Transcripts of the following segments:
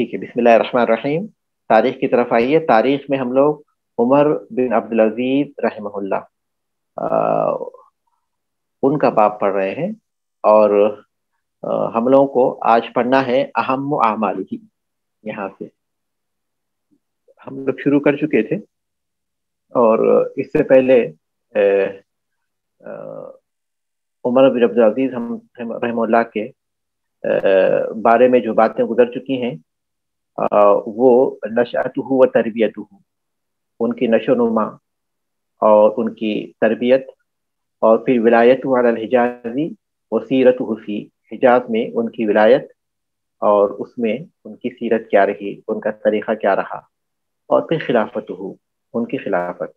ٹھیک ہے، بسم اللہ الرحمن الرحیم۔ تاریخ کی طرف آئیے۔ تاریخ میں ہم لوگ عمر بن عبدالعزیز رحمہ اللہ ان کا باب پڑھ رہے ہیں، اور ہم لوگوں کو آج پڑھنا ہے اہم اعمالہ۔ یہاں سے ہم لوگ شروع کر چکے تھے، اور اس سے پہلے عمر بن عبدالعزیز رحمہ اللہ کے بارے میں جو باتیں گزر چکی ہیں، وہ نشأتہ و تربیتہ، ان کی نشو و نما اور ان کی تربیت، اور پھر ولایت علی الحجازی و سیرتہ فی، حجاز میں ان کی ولایت اور اس میں ان کی سیرت کیا رہی، ان کا طریقہ کیا رہا، اور پھر خلافتہ، ان کی خلافت۔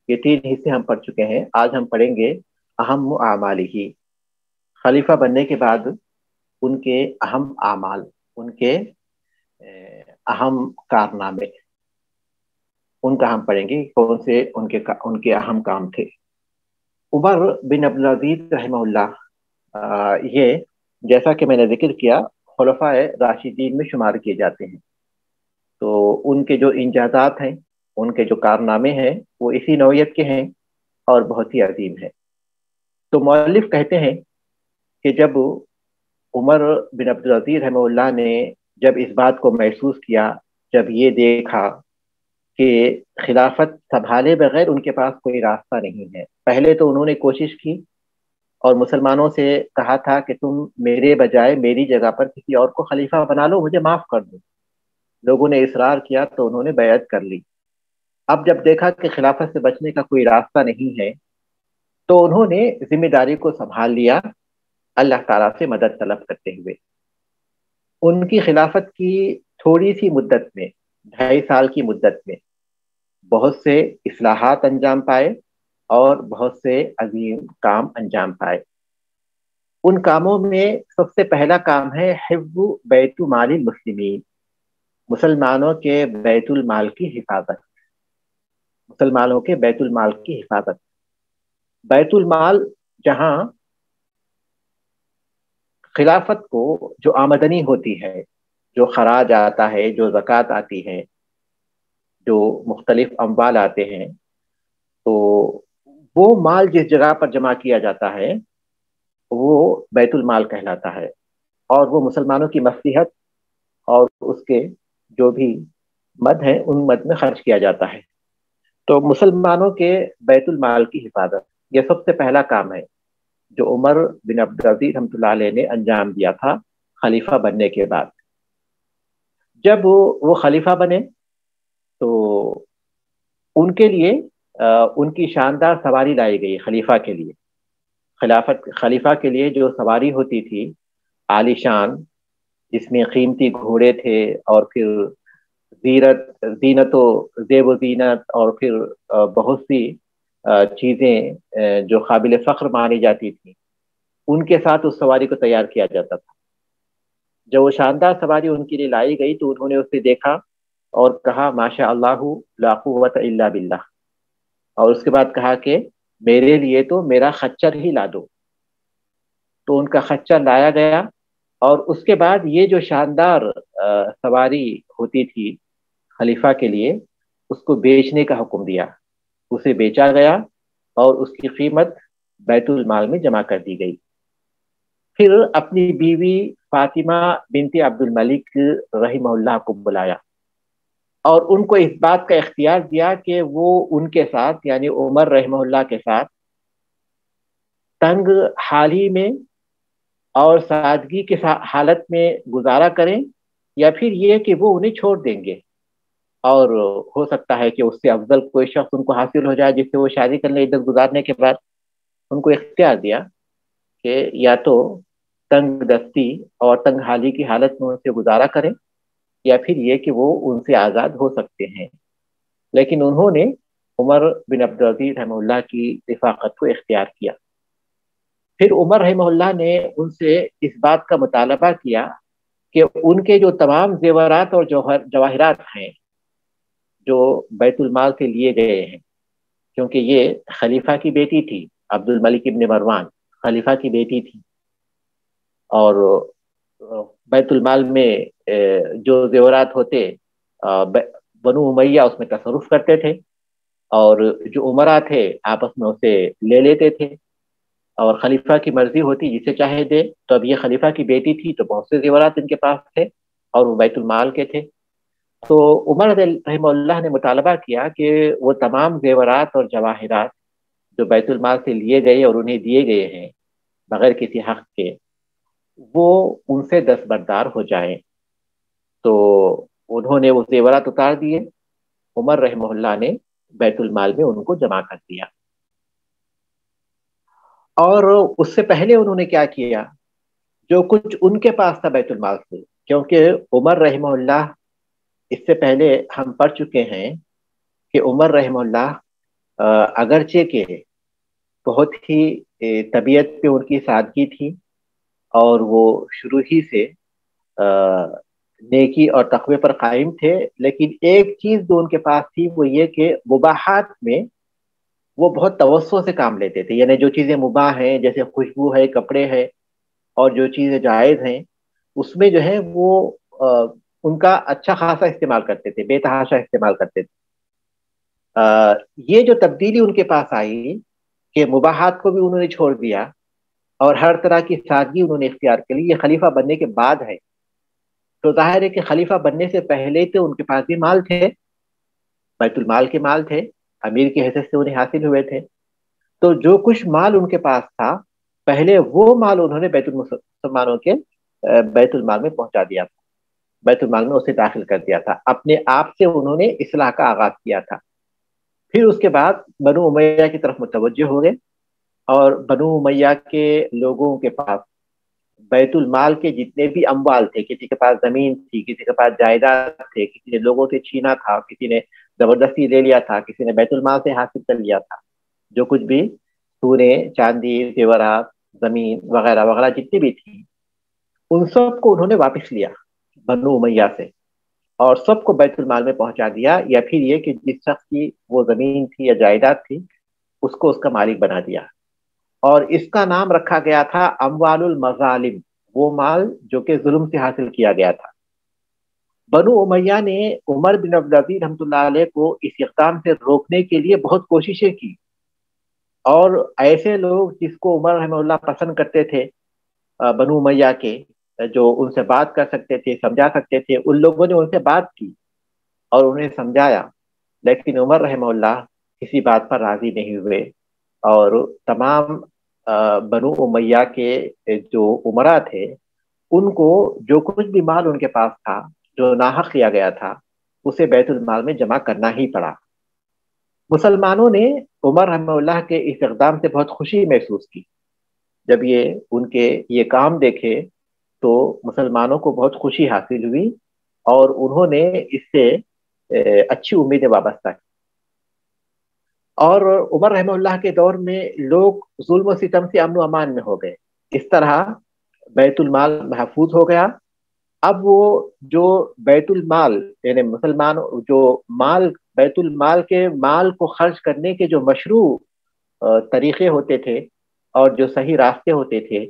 یہ تین حصے ہم پڑھ چکے ہیں۔ آج ہم پڑھیں گے اہم اعمالہ، خلیفہ بننے کے بعد ان کے اہم اعمال، ان کے اہم کارنامے، ان کا ہم پڑھیں گے کون سے ان کے اہم کام تھے۔ عمر بن عبدالعزیز رحمہ اللہ یہ، جیسا کہ میں نے ذکر کیا، خلفائے راشدین میں شمار کیے جاتے ہیں۔ تو ان کے جو انجازات ہیں، ان کے جو کارنامے ہیں، وہ اسی نوعیت کے ہیں اور بہت ہی عظیم ہیں۔ تو مؤلف کہتے ہیں کہ جب عمر بن عبدالعزیز رحمہ اللہ نے جب اس بات کو محسوس کیا، جب یہ دیکھا کہ خلافت سنبھالے بغیر ان کے پاس کوئی راستہ نہیں ہے، پہلے تو انہوں نے کوشش کی اور مسلمانوں سے کہا تھا کہ تم میرے بجائے میری جگہ پر کسی اور کو خلیفہ بنا لو، مجھے معاف کر دو۔ لوگوں نے اصرار کیا تو انہوں نے بیعت کر لی۔ اب جب دیکھا کہ خلافت سے بچنے کا کوئی راستہ نہیں ہے، تو انہوں نے ذمہ داری کو سنبھال لیا، اللہ تعالیٰ سے مدد طلب کرتے ہوئے۔ ان کی خلافت کی تھوڑی سی مدت میں، 2.5 سال کی مدت میں، بہت سے اصلاحات انجام پائے اور بہت سے عظیم کام انجام پائے۔ ان کاموں میں سب سے پہلا کام ہے حفظ بیت مال المسلمین، مسلمانوں کے بیت المال کی حفاظت، مسلمانوں کے بیت المال کی حفاظت۔ بیت المال جہاں خلافت کو جو آمدنی ہوتی ہے، جو خراج آتا ہے، جو زکوٰۃ آتی ہے، جو مختلف اموال آتے ہیں، تو وہ مال جس جگہ پر جمع کیا جاتا ہے وہ بیت المال کہلاتا ہے، اور وہ مسلمانوں کی مصلحت اور اس کے جو بھی مد ہیں ان مد میں خرچ کیا جاتا ہے۔ تو مسلمانوں کے بیت المال کی حفاظت یہ سب سے پہلا کام ہے جو عمر بن عبدالعزیز رحمۃ اللہ علیہ نے انجام دیا تھا خلیفہ بننے کے بعد۔ جب وہ خلیفہ بنے تو ان کے لیے ان کی شاندار سواری لائی گئی خلیفہ کے لیے۔ خلیفہ کے لیے جو سواری ہوتی تھی عالی شان، جس میں قیمتی گھوڑے تھے، اور پھر زینت و زیب و زینت، اور پھر بہت سی چیزیں جو قابل فخر مانی جاتی تھیں، ان کے ساتھ اس سواری کو تیار کیا جاتا تھا۔ جب وہ شاندار سواری ان کے لیے لائی گئی تو انہوں نے اسے دیکھا اور کہا ماشاء اللہ لا قوت الا باللہ، اور اس کے بعد کہا کہ میرے لیے تو میرا خچر ہی لا دو۔ تو ان کا خچر لایا گیا، اور اس کے بعد یہ جو شاندار سواری ہوتی تھی خلیفہ کے لیے، اس کو بیچنے کا حکم دیا۔ اسے بیچا گیا اور اس کی قیمت بیت المال میں جمع کر دی گئی۔ پھر اپنی بیوی فاطمہ بنت عبد الملک رحمہ اللہ کو بلایا اور ان کو اس بات کا اختیار دیا کہ وہ ان کے ساتھ، یعنی عمر رحمہ اللہ کے ساتھ، تنگ حالی میں اور سادگی کے حالت میں گزارا کریں، یا پھر یہ کہ وہ انہیں چھوڑ دیں گے، اور ہو سکتا ہے کہ اس سے افضل کوئی شخص ان کو حاصل ہو جائے جس سے وہ شادی کرنے، عدت گزارنے کے بعد ان کو اختیار دیا کہ یا تو تنگ دستی اور تنگ حالی کی حالت میں ان سے گزارا کریں، یا پھر یہ کہ وہ ان سے آزاد ہو سکتے ہیں۔ لیکن انہوں نے عمر بن عبدالعزیز رحمہ اللہ کی رفاقت کو اختیار کیا۔ پھر عمر رحمہ اللہ نے ان سے اس بات کا مطالبہ کیا کہ ان کے جو تمام زیورات اور جواہرات ہیں جو بیت المال سے لیے گئے ہیں، کیونکہ یہ خلیفہ کی بیٹی تھی، عبد الملک ابن مروان خلیفہ کی بیٹی تھی، اور بیت المال میں جو زیورات ہوتے بنو امیہ اس میں تصرف کرتے تھے، اور جو عمرا تھے آپس میں اسے لے لیتے تھے، اور خلیفہ کی مرضی ہوتی جسے چاہے دے۔ تو اب یہ خلیفہ کی بیٹی تھی تو بہت سے زیورات ان کے پاس تھے اور وہ بیت المال کے تھے۔ تو عمر رحمہ اللہ نے مطالبہ کیا کہ وہ تمام زیورات اور جواہرات جو بیت المال سے لیے گئے اور انہیں دیے گئے ہیں بغیر کسی حق کے، وہ ان سے دستبردار ہو جائیں۔ تو انہوں نے وہ زیورات اتار دیے، عمر رحمہ اللہ نے بیت المال میں ان کو جمع کر دیا۔ اور اس سے پہلے انہوں نے کیا کیا، جو کچھ ان کے پاس تھا بیت المال سے، کیونکہ عمر رحمہ اللہ، اس سے پہلے ہم پڑھ چکے ہیں کہ عمر رحمہ اللہ اگرچہ کہ بہت ہی طبیعت پہ ان کی سادگی تھی، اور وہ شروع ہی سے نیکی اور تقوی پر قائم تھے، لیکن ایک چیز جو ان کے پاس تھی وہ یہ کہ مباحات میں وہ بہت توسع سے کام لیتے تھے۔ یعنی جو چیزیں مباح ہیں جیسے خوشبو ہے، کپڑے ہے، اور جو چیزیں جائز ہیں اس میں جو ہے وہ ان کا اچھا خاصا استعمال کرتے تھے، بے تحاشا استعمال کرتے تھے۔ یہ جو تبدیلی ان کے پاس آئی کہ مباحات کو بھی انہوں نے چھوڑ دیا اور ہر طرح کی سادگی انہوں نے اختیار کر لی، یہ خلیفہ بننے کے بعد ہے۔ تو ظاہر ہے کہ خلیفہ بننے سے پہلے تو ان کے پاس بھی مال تھے، بیت المال کے مال تھے، امیر کی حیثیت سے انہیں حاصل ہوئے تھے۔ تو جو کچھ مال ان کے پاس تھا پہلے وہ مال انہوں نے بیت المسلمانوں کے بیت المال میں پہنچا دیا تھا، بیت المال میں اسے داخل کر دیا تھا، اپنے آپ سے انہوں نے اصلاح کا آغاز کیا تھا۔ پھر اس کے بعد بنو امیہ کی طرف متوجہ ہو گئے، اور بنو امیہ کے لوگوں کے پاس بیت المال کے جتنے بھی اموال تھے، کسی کے پاس زمین تھی، کسی کے پاس جائیداد تھے، کسی نے لوگوں سے چھینا تھا، کسی نے زبردستی لے لیا تھا، کسی نے بیت المال سے حاصل کر لیا تھا، جو کچھ بھی سونے چاندی زیورات زمین وغیرہ وغیرہ جتنی بھی تھی، ان سب کو انہوں نے واپس لیا بنو امیہ سے، اور سب کو بیت المال میں پہنچا دیا، یا پھر یہ کہ جس شخص کی وہ زمین تھی یا جائیداد تھی اس کو اس کا مالک بنا دیا، اور اس کا نام رکھا گیا تھا اموال المظالم، وہ مال جو کہ ظلم سے حاصل کیا گیا تھا۔ بنو امیہ نے عمر بن عبد العزیز رحمۃ اللہ علیہ کو اس اقدام سے روکنے کے لیے بہت کوششیں کی، اور ایسے لوگ جس کو عمر رحمہ اللہ پسند کرتے تھے بنو امیہ کے، جو ان سے بات کر سکتے تھے، سمجھا سکتے تھے، ان لوگوں نے ان سے بات کی اور انہیں سمجھایا، لیکن عمر رحمہ اللہ کسی بات پر راضی نہیں ہوئے، اور تمام بنو امیہ کے جو عمرا تھے ان کو جو کچھ بھی مال ان کے پاس تھا جو ناحق کیا گیا تھا اسے بیت المال میں جمع کرنا ہی پڑا۔ مسلمانوں نے عمر رحمہ اللہ کے اس اقدام سے بہت خوشی محسوس کی، جب یہ ان کے یہ کام دیکھے تو مسلمانوں کو بہت خوشی حاصل ہوئی، اور انہوں نے اس سے اچھی امیدیں وابستہ کی۔ اور عمر رحمہ اللہ کے دور میں لوگ ظلم و ستم سے امن و امان میں ہو گئے، اس طرح بیت المال محفوظ ہو گیا۔ اب وہ جو بیت المال یعنی مسلمان جو مال بیت المال کے مال کو خرچ کرنے کے جو مشروع طریقے ہوتے تھے اور جو صحیح راستے ہوتے تھے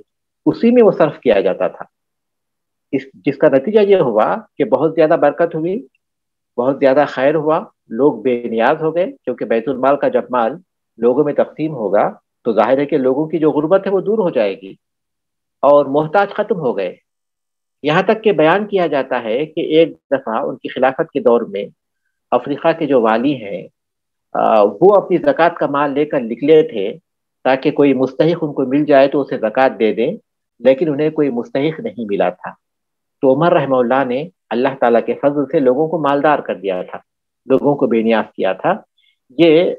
اسی میں وہ صرف کیا جاتا تھا، جس کا نتیجہ یہ ہوا کہ بہت زیادہ برکت ہوئی، بہت زیادہ خیر ہوا، لوگ بے نیاز ہو گئے، کیونکہ بیت المال کا جب مال لوگوں میں تقسیم ہوگا تو ظاہر ہے کہ لوگوں کی جو غربت ہے وہ دور ہو جائے گی، اور محتاج ختم ہو گئے۔ یہاں تک کہ بیان کیا جاتا ہے کہ ایک دفعہ ان کی خلافت کے دور میں افریقہ کے جو والی ہیں وہ اپنی زکوٰۃ کا مال لے کر نکلے تھے تاکہ کوئی مستحق ان کو مل جائے تو اسے زکوٰۃ دے دیں، لیکن انہیں کوئی مستحق نہیں ملا تھا۔ تو عمر رحمہ اللہ نے اللہ تعالیٰ کے فضل سے لوگوں کو مالدار کر دیا تھا، لوگوں کو بے نیاز کیا تھا۔ یہ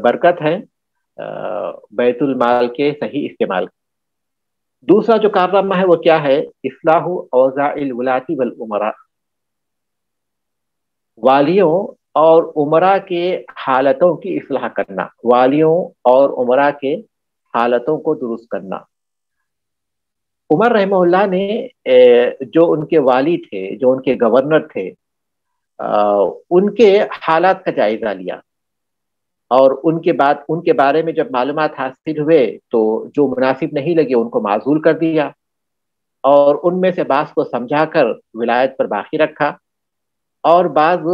برکت ہے بیت المال کے صحیح استعمال کی۔ دوسرا جو کارنامہ ہے وہ کیا ہے؟ اصلاح اوضاع الولاۃ والامراء، والیوں اور عمرا کے حالتوں کی اصلاح کرنا، والیوں اور عمرا کے حالتوں کو درست کرنا۔ عمر رحمہ اللہ نے جو ان کے والی تھے، جو ان کے گورنر تھے، ان کے حالات کا جائزہ لیا، اور ان کے بارے میں جب معلومات حاصل ہوئے تو جو مناسب نہیں لگے ان کو معزول کر دیا، اور ان میں سے بعض کو سمجھا کر ولایت پر باقی رکھا، اور بعض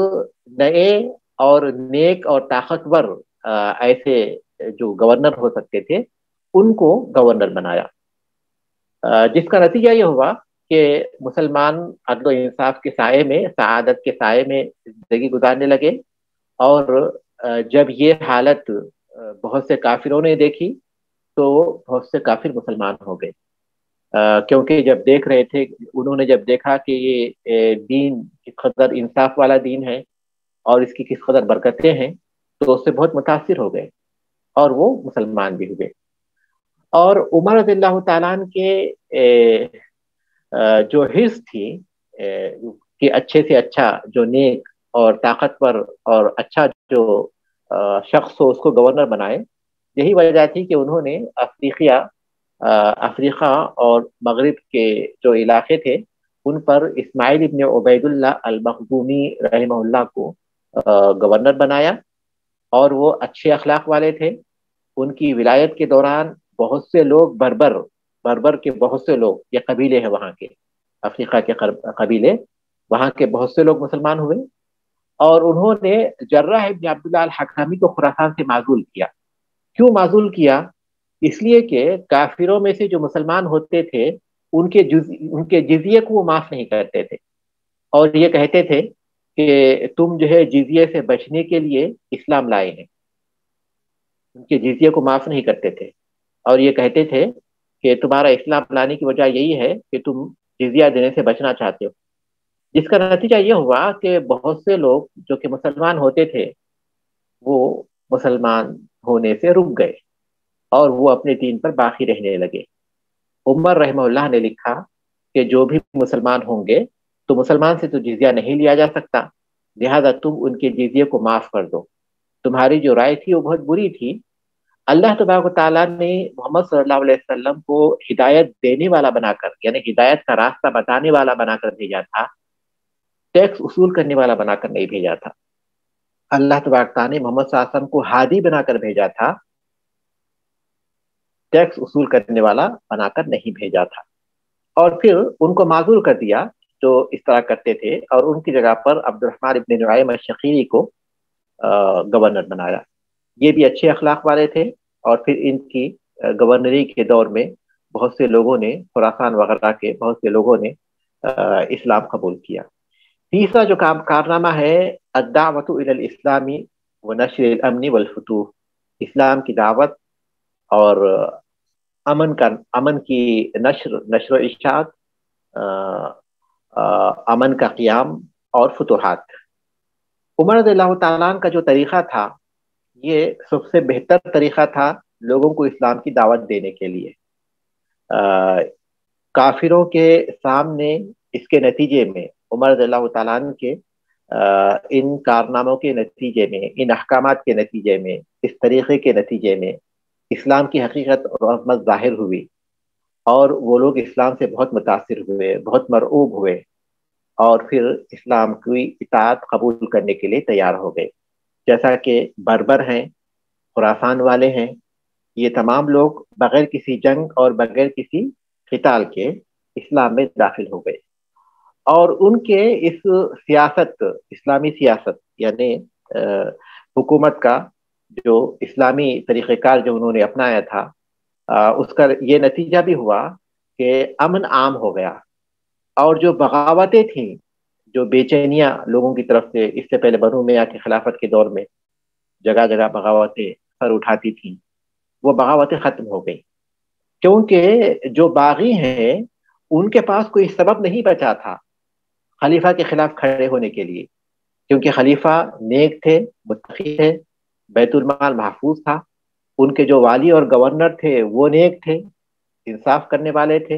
نئے اور نیک اور طاقتور ایسے جو گورنر ہو سکتے تھے ان کو گورنر بنایا، جس کا نتیجہ یہ ہوا کہ مسلمان عدل و انصاف کے سائے میں، سعادت کے سائے میں زندگی گزارنے لگے۔ اور جب یہ حالت بہت سے کافروں نے دیکھی تو بہت سے کافر مسلمان ہو گئے، کیونکہ جب دیکھ رہے تھے، انہوں نے جب دیکھا کہ یہ دین کس قدر انصاف والا دین ہے اور اس کی کس قدر برکتیں ہیں، تو اس سے بہت متاثر ہو گئے اور وہ مسلمان بھی ہوئے۔ اور عمر رضی اللہ تعالیٰ عنہ کے جو حرص تھی کہ اچھے سے اچھا جو نیک اور طاقتور اور اچھا جو شخص ہو اس کو گورنر بنائے، یہی وجہ تھی کہ انہوں نے افریقہ اور مغرب کے جو علاقے تھے ان پر اسماعیل ابن عبید اللہ المخزومی رحمہ اللہ کو گورنر بنایا، اور وہ اچھے اخلاق والے تھے۔ ان کی ولایت کے دوران بہت سے لوگ بربر کے بہت سے لوگ، یہ قبیلے ہیں وہاں کے، افریقہ کے قبیلے، وہاں کے بہت سے لوگ مسلمان ہوئے، اور انہوں نے جرح ابن عبداللہ الحکمی کو خراسان سے معزول کیا۔ کیوں معزول کیا؟ اس لیے کہ کافروں میں سے جو مسلمان ہوتے تھے ان کے جزیے کو وہ معاف نہیں کرتے تھے، اور یہ کہتے تھے کہ تم جو ہے جزیے سے بچنے کے لیے اسلام لائے ہیں۔ ان کے جزیے کو معاف نہیں کرتے تھے، اور یہ کہتے تھے کہ تمہارا اسلام لانے کی وجہ یہی ہے کہ تم جزیہ دینے سے بچنا چاہتے ہو، جس کا نتیجہ یہ ہوا کہ بہت سے لوگ جو کہ مسلمان ہوتے تھے وہ مسلمان ہونے سے رک گئے اور وہ اپنے دین پر باقی رہنے لگے۔ عمر رحمہ اللہ نے لکھا کہ جو بھی مسلمان ہوں گے تو مسلمان سے تو جزیہ نہیں لیا جا سکتا، لہذا تم ان کے جزیے کو معاف کر دو۔ تمہاری جو رائے تھی وہ بہت بری تھی۔ اللہ تبارک و تعالیٰ نے محمد صلی اللہ علیہ وسلم کو ہدایت دینے والا بنا کر، یعنی ہدایت کا راستہ بتانے والا بنا کر بھیجا تھا، ٹیکس اصول کرنے والا بنا کر نہیں بھیجا تھا۔ اللہ تبارک تعالیٰ نے محمد صلی اللہ علیہ وسلم کو ہادی بنا کر بھیجا تھا، ٹیکس اصول کرنے والا بنا کر نہیں بھیجا تھا۔ اور پھر ان کو معذور کر دیا جو اس طرح کرتے تھے، اور ان کی جگہ پر عبد الرحمن ابن نعیم الشقیری کو گورنر بنایا۔ یہ بھی اچھے اخلاق والے تھے، اور پھر ان کی گورنری کے دور میں بہت سے لوگوں نے، خراسان وغیرہ کے بہت سے لوگوں نے اسلام قبول کیا۔ تیسرا جو کارنامہ ہے، الدعوۃ الی الاسلام ونشر الامن والفتوح، اسلام کی دعوت اور امن کی نشر و اشاعت، امن کا قیام اور فتوحات۔ عمر رضی اللہ تعالیٰ عنہ کا جو طریقہ تھا یہ سب سے بہتر طریقہ تھا لوگوں کو اسلام کی دعوت دینے کے لیے۔ کافروں کے سامنے اس کے نتیجے میں، عمر رضی اللہ تعالیٰ عنہ کے ان کارناموں کے نتیجے میں، ان احکامات کے نتیجے میں، اس طریقے کے نتیجے میں اسلام کی حقیقت اور عظمت ظاہر ہوئی، اور وہ لوگ اسلام سے بہت متاثر ہوئے، بہت مرعوب ہوئے، اور پھر اسلام کی اطاعت قبول کرنے کے لیے تیار ہو گئے۔ جیسا کہ بربر ہیں، خراسان والے ہیں، یہ تمام لوگ بغیر کسی جنگ اور بغیر کسی قتال کے اسلام میں داخل ہو گئے، اور ان کے اس سیاست، اسلامی سیاست یعنی حکومت کا جو اسلامی طریقہ کار جو انہوں نے اپنایا تھا، اس کا یہ نتیجہ بھی ہوا کہ امن عام ہو گیا، اور جو بغاوتیں تھیں، جو بے چینیاں لوگوں کی طرف سے اس سے پہلے بنو امیہ کی خلافت کے دور میں جگہ جگہ بغاوتیں سر اٹھاتی تھیں، وہ بغاوتیں ختم ہو گئی، کیونکہ جو باغی ہیں ان کے پاس کوئی سبب نہیں بچا تھا خلیفہ کے خلاف کھڑے ہونے کے لیے، کیونکہ خلیفہ نیک تھے، متقی تھے، بیت المال محفوظ تھا، ان کے جو والی اور گورنر تھے وہ نیک تھے، انصاف کرنے والے تھے،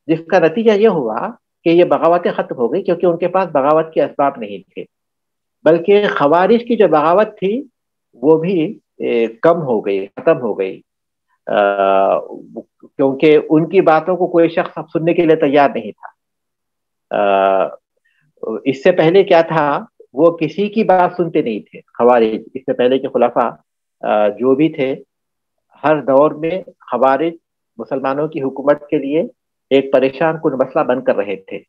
جس کا نتیجہ یہ ہوا کہ یہ بغاوتیں ختم ہو گئی، کیونکہ ان کے پاس بغاوت کے اسباب نہیں تھے، بلکہ خوارج کی جو بغاوت تھی وہ بھی کم ہو گئی، ختم ہو گئی، کیونکہ ان کی باتوں کو کوئی شخص اب سننے کے لیے تیار نہیں تھا۔ اس سے پہلے کیا تھا، وہ کسی کی بات سنتے نہیں تھے خوارج، اس سے پہلے کے خلفاء جو بھی تھے، ہر دور میں خوارج مسلمانوں کی حکومت کے لیے ایک پریشان کن مسئلہ بن کر رہے تھے.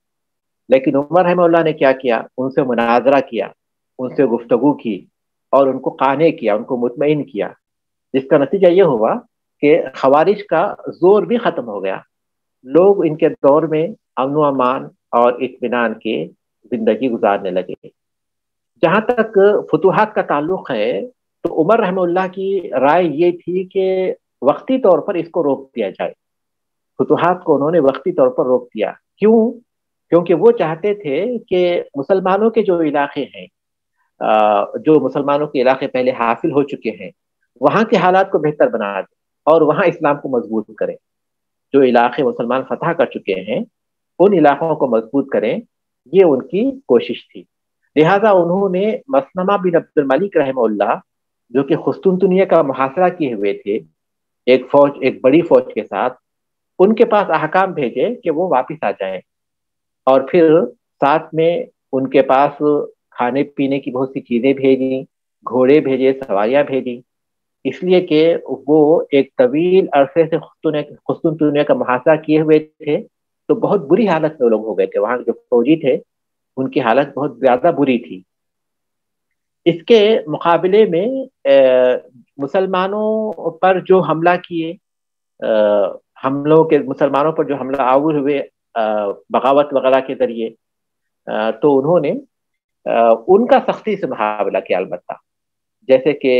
لیکن عمر رحمہ اللہ نے کیا کیا؟ ان سے مناظرہ کیا، ان سے گفتگو کی، اور ان کو قانع کیا، ان کو مطمئن کیا، جس کا نتیجہ یہ ہوا کہ خوارج کا زور بھی ختم ہو گیا. لوگ ان کے دور میں امن و امان اور اطمینان کی زندگی گزارنے لگے. جہاں تک فتوحات کا تعلق ہے تو عمر رحمہ اللہ کی رائے یہ تھی کہ وقتی طور پر اس کو روک دیا جائے. فتوحات کو انہوں نے وقتی طور پر روک دیا. کیوں؟ کیونکہ وہ چاہتے تھے کہ مسلمانوں کے جو علاقے ہیں، جو مسلمانوں کے علاقے پہلے حاصل ہو چکے ہیں، وہاں کے حالات کو بہتر بنا دیں اور وہاں اسلام کو مضبوط کریں. جو علاقے مسلمان فتح کر چکے ہیں ان علاقوں کو مضبوط کریں، یہ ان کی کوشش تھی. لہذا انہوں نے مسلمہ بن عبد الملک رحمہ اللہ، جو کہ قسطنطنیہ کا محاصرہ کیے ہوئے تھے ایک بڑی فوج کے ساتھ، ان کے پاس احکام بھیجے کہ وہ واپس آ جائیں. اور پھر ساتھ میں ان کے پاس کھانے پینے کی بہت سی چیزیں بھیجی، گھوڑے بھیجے، سواریاں بھیجی، اس لیے کہ وہ ایک طویل عرصے سے قسطنطنیہ کا محاصرہ کیے ہوئے تھے. تو بہت بری حالت میں لوگ ہو گئے تھے، وہاں جو فوجی تھے ان کی حالت بہت زیادہ بری تھی. اس کے مقابلے میں مسلمانوں پر جو حملہ کیے، حملوں کے مسلمانوں پر جو حملہ آور ہوئے بغاوت وغیرہ کے ذریعے، تو انہوں نے ان کا سختی سے مقابلہ کیا. البتہ جیسے کہ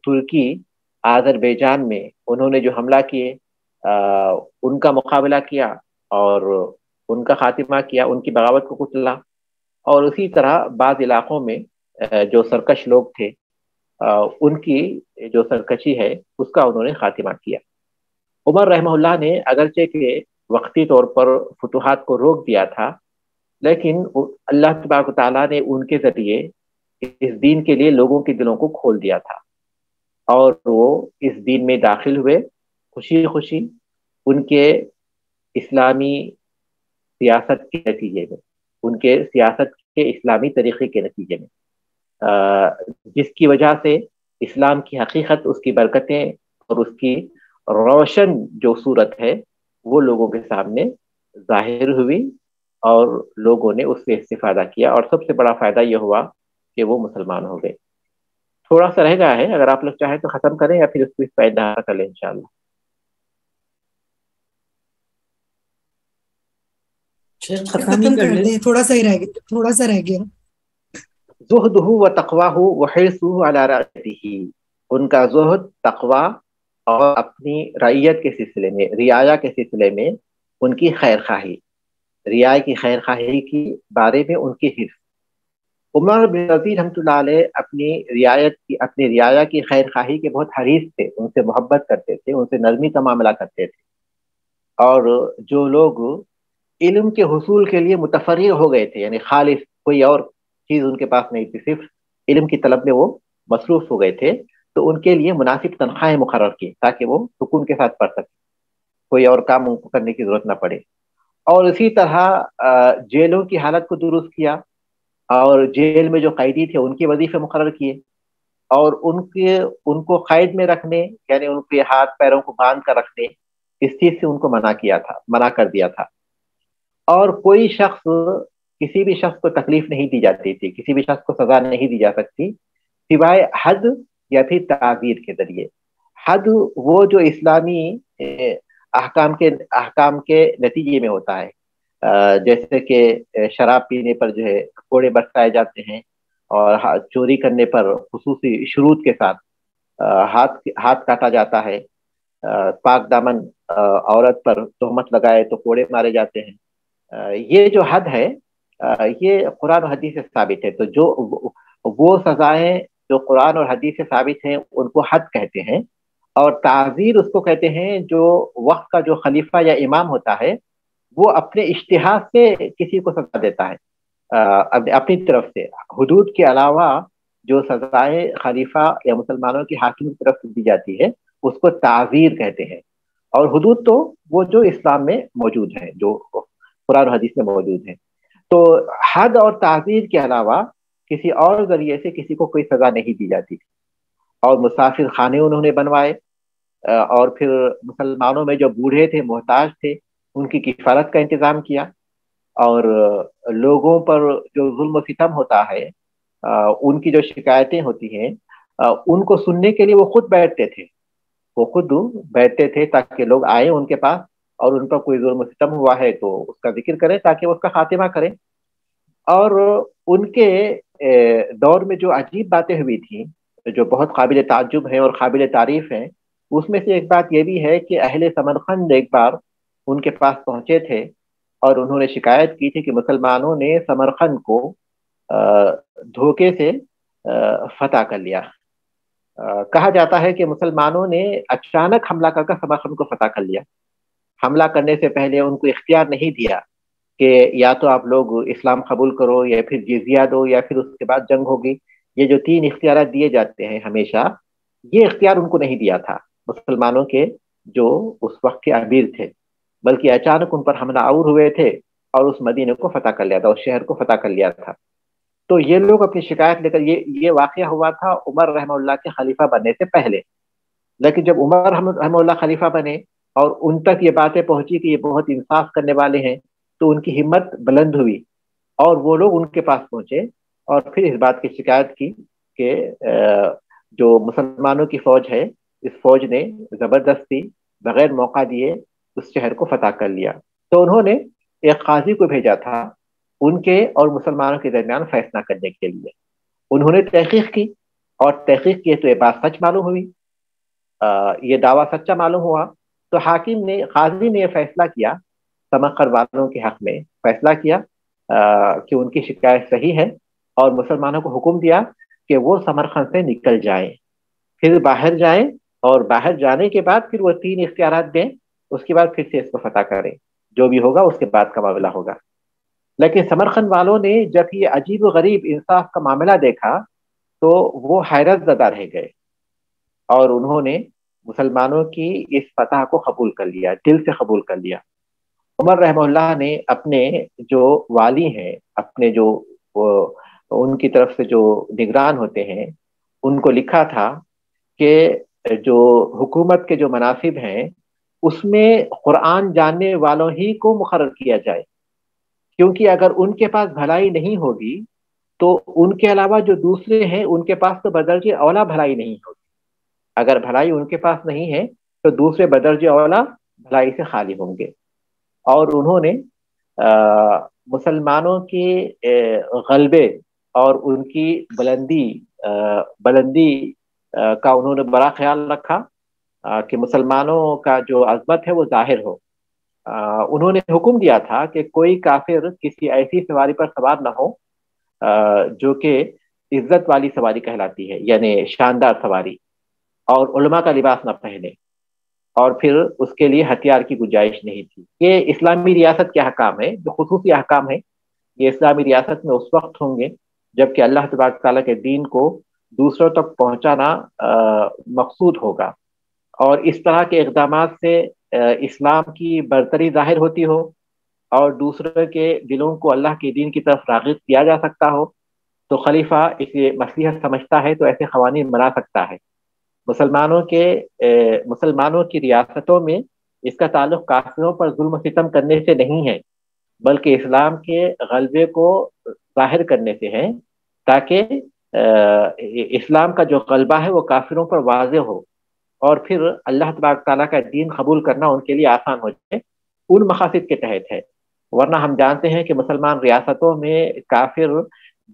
ترکی آذربائیجان میں انہوں نے جو حملہ کیے، ان کا مقابلہ کیا اور ان کا خاتمہ کیا، ان کی بغاوت کو کچلا. اور اسی طرح بعض علاقوں میں جو سرکش لوگ تھے، ان کی جو سرکشی ہے اس کا انہوں نے خاتمہ کیا. عمر رحمہ اللہ نے اگرچہ کہ وقتی طور پر فتوحات کو روک دیا تھا، لیکن اللہ تبارک و تعالیٰ نے ان کے ذریعے اس دین کے لیے لوگوں کے دلوں کو کھول دیا تھا، اور وہ اس دین میں داخل ہوئے خوشی خوشی. ان کے اسلامی سیاست کے نتیجے میں، ان کے سیاست کے اسلامی طریقے کے نتیجے میں، جس کی وجہ سے اسلام کی حقیقت، اس کی برکتیں اور اس کی روشن جو صورت ہے وہ لوگوں کے سامنے ظاہر ہوئی، اور لوگوں نے اس سے استفادہ کیا. اور سب سے بڑا فائدہ یہ ہوا کہ وہ مسلمان ہو گئے. تھوڑا سا رہ گیا ہے، اگر آپ لوگ چاہیں تو ختم کریں یا پھر اس کو اس فائدہ کر لیں انشاءاللہ. ختم کر دیں، تھوڑا سا ہی رہ گیا، تھوڑا سا رہ گیا. زہدہ و تقواہ و حرصہ علی رعیتہ، ان کا زہد، تقوا اور اپنی رعیت کے سلسلے میں، رعایا کے سلسلے میں ان کی خیر خواہی، رعایا کی خیر خواہی کی بارے میں ان کی حرص. عمر بن عزیز رحمۃ اللہ علیہ اپنی رعایا کی خیر خواہی کے بہت حریص تھے، ان سے محبت کرتے تھے، ان سے نرمی کا معاملہ کرتے تھے. اور جو لوگ علم کے حصول کے لیے متفرغ ہو گئے تھے، یعنی خالص کوئی اور چیز ان کے پاس نہیں تھی، صرف علم کی طلب میں وہ مصروف ہو گئے تھے، تو ان کے لیے مناسب تنخواہیں مقرر کی تاکہ وہ سکون کے ساتھ پڑھ سکیں، کوئی اور کام ان کو کرنے کی ضرورت نہ پڑے. اور اسی طرح جیلوں کی حالت کو درست کیا، اور جیل میں جو قیدی تھے ان کے وظیفے مقرر کیے، اور ان کو قید میں رکھنے، یعنی ان کے ہاتھ پیروں کو باندھ کر رکھنے، اس چیز سے ان کو منع کر دیا تھا. اور کوئی شخص، کسی بھی شخص کو تکلیف نہیں دی جاتی تھی، کسی بھی شخص کو سزا نہیں دی جا سکتی سوائے حد یا پھر تعزیر کے ذریعے. حد وہ جو اسلامی احکام کے نتیجے میں ہوتا ہے، جیسے کہ شراب پینے پر جو ہے کوڑے برسائے جاتے ہیں، اور چوری کرنے پر خصوصی شروط کے ساتھ ہاتھ کاٹا جاتا ہے، پاک دامن عورت پر تہمت لگائے تو کوڑے مارے جاتے ہیں. یہ جو حد ہے یہ قرآن و حدیث سے ثابت ہے. تو جو وہ سزائیں جو قرآن اور حدیث سے ثابت ہیں ان کو حد کہتے ہیں، اور تعزیر اس کو کہتے ہیں جو وقت کا جو خلیفہ یا امام ہوتا ہے وہ اپنے اجتہاد سے کسی کو سزا دیتا ہے، اپنی طرف سے. حدود کے علاوہ جو سزائیں خلیفہ یا مسلمانوں کی حاکم کی طرف سے دی جاتی ہے اس کو تعزیر کہتے ہیں. اور حدود تو وہ جو اسلام میں موجود ہیں، جو قرآن و حدیث میں موجود ہیں. تو حد اور تعزیر کے علاوہ کسی اور ذریعے سے کسی کو کوئی سزا نہیں دی جاتی تھی. اور مسافر خانے انہوں نے بنوائے، اور پھر مسلمانوں میں جو بوڑھے تھے، محتاج تھے، ان کی کفالت کا انتظام کیا، اور لوگوں پر جو ظلم و ستم ہوتا ہے، ان کی جو شکایتیں ہوتی ہیں، ان کو سننے کے لیے وہ خود بیٹھتے تھے، وہ خود بیٹھتے تھے تاکہ لوگ آئیں ان کے پاس، اور ان پر کوئی ظلم و ستم ہوا ہے تو اس کا ذکر کریں تاکہ وہ اس کا خاتمہ کریں۔ اور ان کے دور میں جو عجیب باتیں ہوئی تھیں، جو بہت قابل تعجب ہیں اور قابل تعریف ہیں، اس میں سے ایک بات یہ بھی ہے کہ اہل سمرقند ایک بار ان کے پاس پہنچے تھے اور انہوں نے شکایت کی تھی کہ مسلمانوں نے سمرقند کو دھوکے سے فتح کر لیا۔ کہا جاتا ہے کہ مسلمانوں نے اچانک حملہ کر سمرقند کو فتح کر لیا۔ حملہ کرنے سے پہلے ان کو اختیار نہیں دیا کہ یا تو آپ لوگ اسلام قبول کرو یا پھر جزیہ دو یا پھر اس کے بعد جنگ ہوگی۔ یہ جو تین اختیارات دیے جاتے ہیں ہمیشہ، یہ اختیار ان کو نہیں دیا تھا مسلمانوں کے جو اس وقت کے امیر تھے، بلکہ اچانک ان پر حملہ آور ہوئے تھے اور اس مدینے کو فتح کر لیا تھا، اس شہر کو فتح کر لیا تھا۔ تو یہ لوگ اپنی شکایت لے کر، یہ واقعہ ہوا تھا عمر رحمہ اللہ کے خلیفہ بننے سے پہلے، لیکن جب عمر رحمہ اللہ خلیفہ بنے اور ان تک یہ باتیں پہنچی کہ یہ بہت انصاف کرنے والے ہیں، تو ان کی ہمت بلند ہوئی اور وہ لوگ ان کے پاس پہنچے اور پھر اس بات کی شکایت کی کہ جو مسلمانوں کی فوج ہے، اس فوج نے زبردستی بغیر موقع دیے اس شہر کو فتح کر لیا۔ تو انہوں نے ایک قاضی کو بھیجا تھا ان کے اور مسلمانوں کے درمیان فیصلہ کرنے کے لیے۔ انہوں نے تحقیق کی اور تحقیق کی تو یہ بات سچ معلوم ہوئی، یہ دعویٰ سچا معلوم ہوا، تو قاضی نے یہ فیصلہ کیا، سمرقند والوں کے حق میں فیصلہ کیا کہ ان کی شکایت صحیح ہے، اور مسلمانوں کو حکم دیا کہ وہ سمرقند سے نکل جائیں، پھر باہر جائیں، اور باہر جانے کے بعد پھر وہ تین اختیارات دیں، اس کے بعد پھر سے اس کو فتح کریں، جو بھی ہوگا اس کے بعد کا معاملہ ہوگا۔ لیکن سمرقند والوں نے جب یہ عجیب و غریب انصاف کا معاملہ دیکھا تو وہ حیرت زدہ رہ گئے، اور انہوں نے مسلمانوں کی اس فتح کو قبول کر لیا، دل سے قبول کر لیا۔ عمر رحمہ اللہ نے اپنے جو والی ہیں، اپنے جو ان کی طرف سے جو نگران ہوتے ہیں، ان کو لکھا تھا کہ جو حکومت کے جو مناصب ہیں اس میں قرآن جاننے والوں ہی کو مقرر کیا جائے، کیونکہ اگر ان کے پاس بھلائی نہیں ہوگی تو ان کے علاوہ جو دوسرے ہیں ان کے پاس تو بدرجہ اولا بھلائی نہیں ہوگی۔ اگر بھلائی ان کے پاس نہیں ہے تو دوسرے بدرجہ اولا بھلائی سے خالی ہوں گے۔ اور انہوں نے مسلمانوں کے غلبے اور ان کی بلندی کا انہوں نے بڑا خیال رکھا کہ مسلمانوں کا جو عظمت ہے وہ ظاہر ہو۔ انہوں نے حکم دیا تھا کہ کوئی کافر کسی ایسی سواری پر سوار نہ ہو جو کہ عزت والی سواری کہلاتی ہے، یعنی شاندار سواری، اور علماء کا لباس نہ پہنے، اور پھر اس کے لیے ہتھیار کی گنجائش نہیں تھی۔ یہ اسلامی ریاست کے احکام ہے، جو خصوصی احکام ہے، یہ اسلامی ریاست میں اس وقت ہوں گے جب کہ اللہ تبارک تعالیٰ کے دین کو دوسروں تک پہنچانا مقصود ہوگا، اور اس طرح کے اقدامات سے اسلام کی برتری ظاہر ہوتی ہو اور دوسروں کے دلوں کو اللہ کے دین کی طرف راغب کیا جا سکتا ہو، تو خلیفہ اسے مصلحت سمجھتا ہے تو ایسے قوانین بنا سکتا ہے۔ مسلمانوں کی ریاستوں میں اس کا تعلق کافروں پر ظلم و ستم کرنے سے نہیں ہے، بلکہ اسلام کے غلبے کو ظاہر کرنے سے ہے، تاکہ اسلام کا جو غلبہ ہے وہ کافروں پر واضح ہو، اور پھر اللہ تبارک تعالیٰ کا دین قبول کرنا ان کے لیے آسان ہو جائے، ان مقاصد کے تحت ہے۔ ورنہ ہم جانتے ہیں کہ مسلمان ریاستوں میں کافر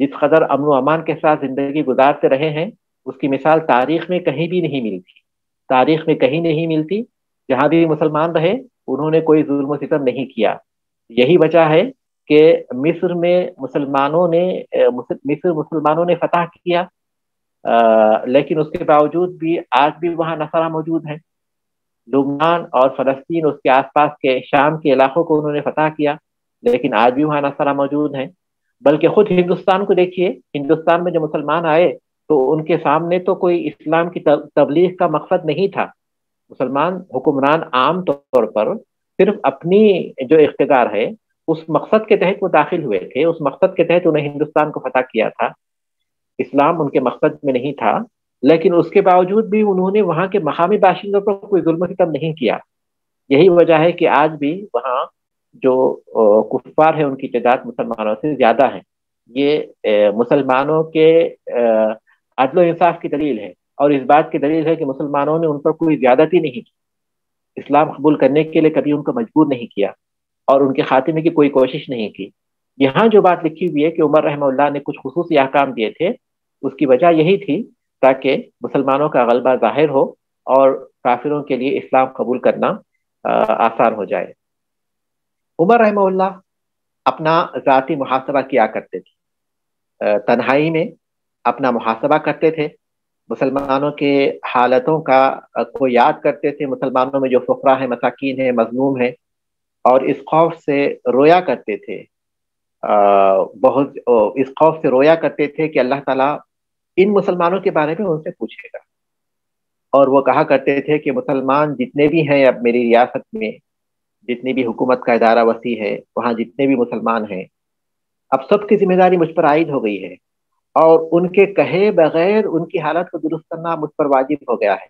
جس قدر امن و امان کے ساتھ زندگی گزارتے رہے ہیں، اس کی مثال تاریخ میں کہیں بھی نہیں ملتی، تاریخ میں کہیں نہیں ملتی۔ جہاں بھی مسلمان رہے انہوں نے کوئی ظلم و ستم نہیں کیا۔ یہی وجہ ہے کہ مصر مسلمانوں نے فتح کیا، لیکن اس کے باوجود بھی آج بھی وہاں نصارہ موجود ہیں۔ لبنان اور فلسطین، اس کے آس پاس کے شام کے علاقوں کو انہوں نے فتح کیا، لیکن آج بھی وہاں نصارہ موجود ہیں۔ بلکہ خود ہندوستان کو دیکھیے، ہندوستان میں جو مسلمان آئے تو ان کے سامنے تو کوئی اسلام کی تبلیغ کا مقصد نہیں تھا۔ مسلمان حکمران عام طور پر صرف اپنی جو اقتدار ہے اس مقصد کے تحت وہ داخل ہوئے تھے، اس مقصد کے تحت انہیں ہندوستان کو فتح کیا تھا۔ اسلام ان کے مقصد میں نہیں تھا، لیکن اس کے باوجود بھی انہوں نے وہاں کے مقامی باشندوں پر کوئی ظلم و ستم نہیں کیا۔ یہی وجہ ہے کہ آج بھی وہاں جو کفار ہیں ان کی تعداد مسلمانوں سے زیادہ ہے. یہ مسلمانوں کے عدل و انصاف کی دلیل ہے، اور اس بات کی دلیل ہے کہ مسلمانوں نے ان پر کوئی زیادتی نہیں کی، اسلام قبول کرنے کے لیے کبھی ان کو مجبور نہیں کیا، اور ان کے خاتمے کی کوئی کوشش نہیں کی. یہاں جو بات لکھی ہوئی ہے کہ عمر رحمہ اللہ نے کچھ خصوصی احکام دیے تھے، اس کی وجہ یہی تھی تاکہ مسلمانوں کا غلبہ ظاہر ہو اور کافروں کے لیے اسلام قبول کرنا آسان ہو جائے. عمر رحمہ اللہ اپنا ذاتی محاسبہ کیا کرتے تھے، تنہائی میں اپنا محاسبہ کرتے تھے، مسلمانوں کے حالتوں کو یاد کرتے تھے، مسلمانوں میں جو فقراء ہیں، مساکین ہیں، مظلوم ہیں، اور اس خوف سے رویا کرتے تھے، بہت اس خوف سے رویا کرتے تھے کہ اللہ تعالیٰ ان مسلمانوں کے بارے میں ان سے پوچھے گا. اور وہ کہا کرتے تھے کہ مسلمان جتنے بھی ہیں اب میری ریاست میں، جتنی بھی حکومت کا ادارہ وسیع ہے، وہاں جتنے بھی مسلمان ہیں، اب سب کی ذمہ داری مجھ پر عائد ہو گئی ہے، اور ان کے کہے بغیر ان کی حالت کو درست کرنا مجھ پر واجب ہو گیا ہے.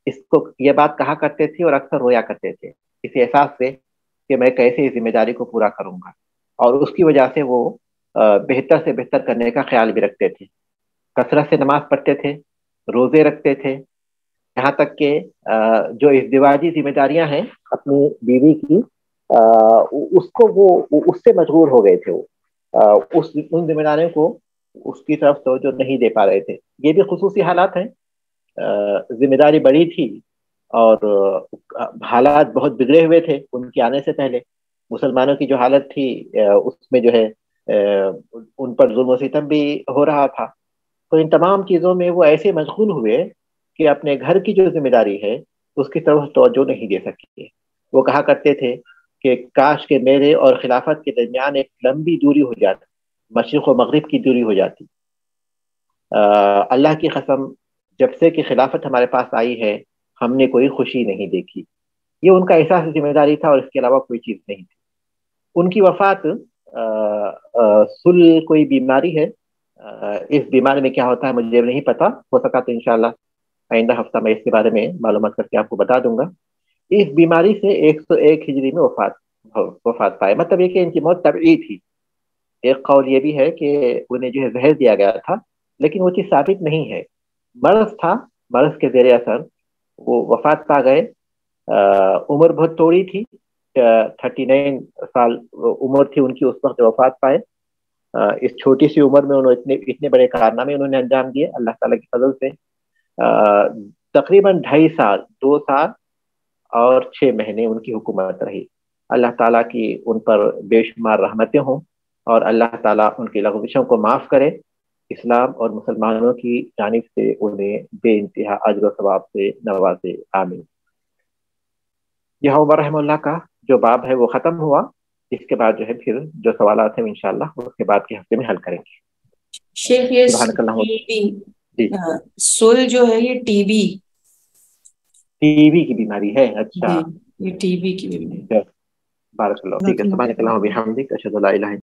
اس کو یہ بات کہا کرتے تھے اور اکثر رویا کرتے تھے اس احساس سے کہ میں کیسے اس ذمہ داری کو پورا کروں گا. اور اس کی وجہ سے وہ بہتر سے بہتر کرنے کا خیال بھی رکھتے تھے، کثرت سے نماز پڑھتے تھے، روزے رکھتے تھے، یہاں تک کہ جو ازدواجی ذمہ داریاں ہیں اپنی بیوی کی، اس کو وہ اس سے مشغول ہو گئے تھے. وہ ان ذمہ داریوں کو اس کی طرف توجہ نہیں دے پا رہے تھے. یہ بھی خصوصی حالات ہیں، ذمہ داری بڑی تھی اور حالات بہت بگڑے ہوئے تھے ان کے آنے سے پہلے. مسلمانوں کی جو حالت تھی اس میں جو ہے ان پر ظلم و ستم بھی ہو رہا تھا. تو ان تمام چیزوں میں وہ ایسے مشغول ہوئے کہ اپنے گھر کی جو ذمہ داری ہے اس کی طرف توجہ نہیں دے سکتے. وہ کہا کرتے تھے کہ کاش کہ میرے اور خلافت کے درمیان ایک لمبی دوری ہو جاتی، مشرق و مغرب کی دوری ہو جاتی. اللہ کی قسم، جب سے کہ خلافت ہمارے پاس آئی ہے ہم نے کوئی خوشی نہیں دیکھی. یہ ان کا احساس ذمہ داری تھا اور اس کے علاوہ کوئی چیز نہیں تھی. ان کی وفات سل کوئی بیماری ہے، اس بیماری میں کیا ہوتا ہے مجھے نہیں پتا، ہو سکا تو انشاءاللہ آئندہ ہفتہ میں اس کے بارے میں معلومات کر کے آپ کو بتا دوں گا. اس بیماری سے 101 ہجری میں وفات پائے. مطلب یہ کہ ان کی موت طبعی تھی. ایک قول یہ بھی ہے کہ انہیں جو ہے زہر دیا گیا تھا، لیکن وہ چیز ثابت نہیں ہے. مرض تھا، مرض کے زیر اثر وہ وفات پا گئے. عمر بہت تھوڑی تھی، 39 سال عمر تھی ان کی اس وقت وفات پائے. اس چھوٹی سی عمر میں انہوں اتنے بڑے کارنامے انہوں نے انجام دیے اللہ تعالیٰ کی فضل سے. تقریباً 2.5 سال، 2 سال اور 6 مہینے ان کی حکومت رہی. اللہ تعالیٰ کی ان پر بے شمار رحمتیں ہوں اور اللہ تعالیٰ ان کی لغزشوں کو معاف کرے. اسلام اور مسلمانوں کی جانب سے انہیں بے انتہا اجر و ثواب سے نوازے، آمین. یہ عمر رحمہ اللہ کا جو باب ہے وہ ختم ہوا. اس کے بعد جو ہے پھر جو سوالات ہیں انشاءاللہ اس کے بعد کے ہفتے میں حل کریں گے. شیخ یہ سبحانک اللہم. جی، سل جو ہے یہ ٹی بی، ٹی بی کی بیماری ہے. اچھا، یہ ٹی بی کی بیماری. بارک اللہ فیک. سبحانک اللہم و بحمدک، اشہد ان لا الہ